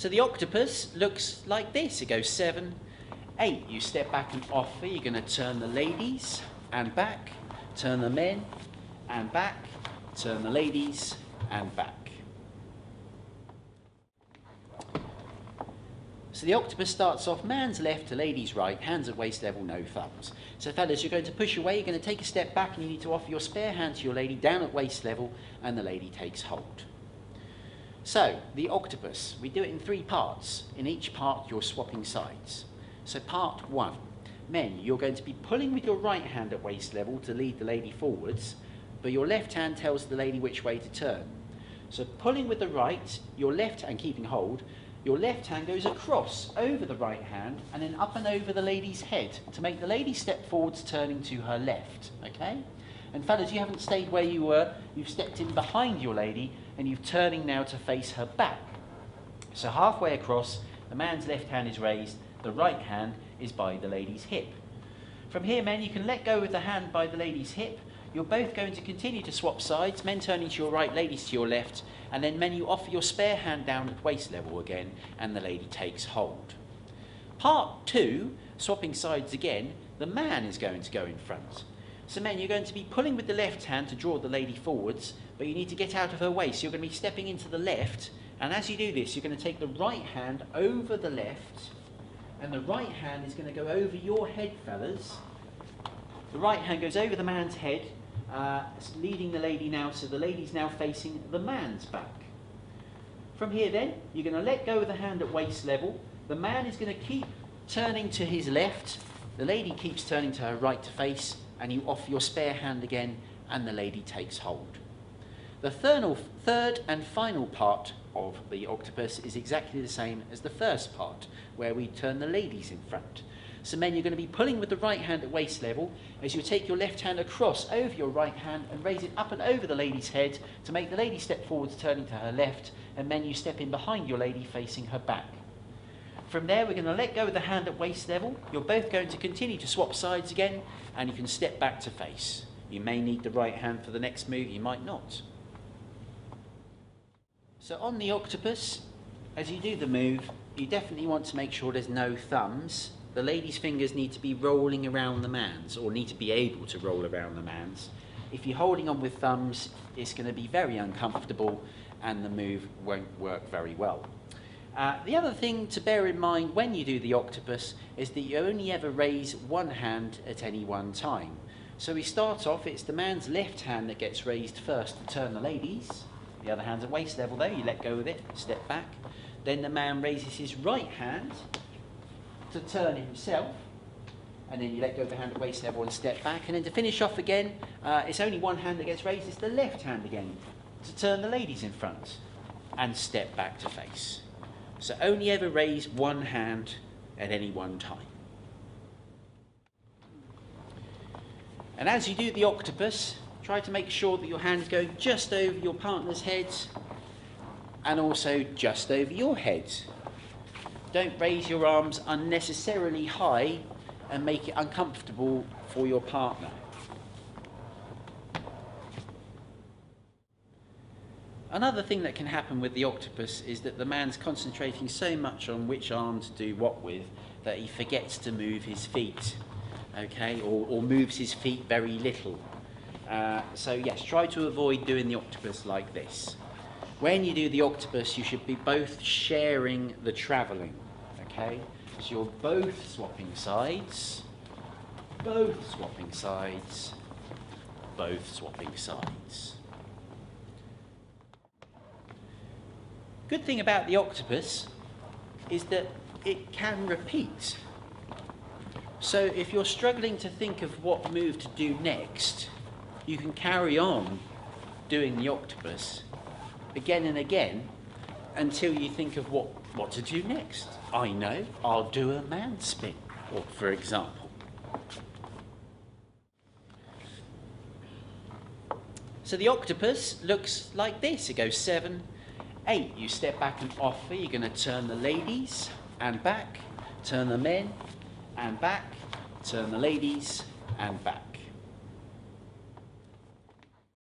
So the octopus looks like this. It goes 7, 8. You step back and offer. You're going to turn the ladies and back, turn the men and back, turn the ladies and back. So the octopus starts off man's left to lady's right, hands at waist level, no thumbs. So fellas, you're going to push away, you're going to take a step back and you need to offer your spare hand to your lady down at waist level and the lady takes hold. So, the octopus, we do it in 3 parts. In each part you're swapping sides. So part 1, men, you're going to be pulling with your right hand at waist level to lead the lady forwards, but your left hand tells the lady which way to turn. So pulling with the right, your left hand keeping hold, your left hand goes across over the right hand and then up and over the lady's head to make the lady step forwards turning to her left, okay? And fellas, you haven't stayed where you were, you've stepped in behind your lady and you're turning now to face her back. So halfway across, the man's left hand is raised, the right hand is by the lady's hip. From here, men, you can let go with the hand by the lady's hip. You're both going to continue to swap sides, men turning to your right, ladies to your left, and then men, you offer your spare hand down at waist level again, and the lady takes hold. Part 2, swapping sides again, the man is going to go in front. So men, you're going to be pulling with the left hand to draw the lady forwards, but you need to get out of her way, so you're going to be stepping into the left, and as you do this, you're going to take the right hand over the left, and the right hand is going to go over your head, fellas. The right hand goes over the man's head, leading the lady now, so the lady's now facing the man's back. From here then, you're going to let go of the hand at waist level. The man is going to keep turning to his left, the lady keeps turning to her right to face, and you offer your spare hand again, and the lady takes hold. The third and final part of the octopus is exactly the same as the first part, where we turn the ladies in front. So men, you're going to be pulling with the right hand at waist level as you take your left hand across over your right hand and raise it up and over the lady's head to make the lady step forwards turning to her left, and then you step in behind your lady facing her back. From there, we're going to let go of the hand at waist level. You're both going to continue to swap sides again, and you can step back to face. You may need the right hand for the next move, you might not. So on the octopus, as you do the move, you definitely want to make sure there's no thumbs. The lady's fingers need to be rolling around the man's, or need to be able to roll around the man's. If you're holding on with thumbs, it's going to be very uncomfortable and the move won't work very well. The other thing to bear in mind when you do the octopus is that you only ever raise one hand at any one time. So we start off, it's the man's left hand that gets raised first to turn the ladies. The other hand's at waist level though, you let go with it, step back. Then the man raises his right hand to turn himself, and then you let go of the hand at waist level and step back. And then to finish off again, it's only one hand that gets raised, it's the left hand again to turn the ladies in front and step back to face. So only ever raise one hand at any one time. And as you do the octopus, try to make sure that your hand is going just over your partner's head and also just over your head. Don't raise your arms unnecessarily high and make it uncomfortable for your partner. Another thing that can happen with the octopus is that the man's concentrating so much on which arm to do what with that he forgets to move his feet, okay, or moves his feet very little. So yes, try to avoid doing the octopus like this. When you do the octopus, you should be both sharing the travelling, okay? So you're both swapping sides, both swapping sides, both swapping sides. Good thing about the octopus is that it can repeat. So if you're struggling to think of what move to do next, you can carry on doing the octopus again and again until you think of what to do next. I know, I'll do a man spin, or for example. So the octopus looks like this. It goes 7, 8. You step back and offer. You're going to turn the ladies and back, turn the men and back, turn the ladies and back.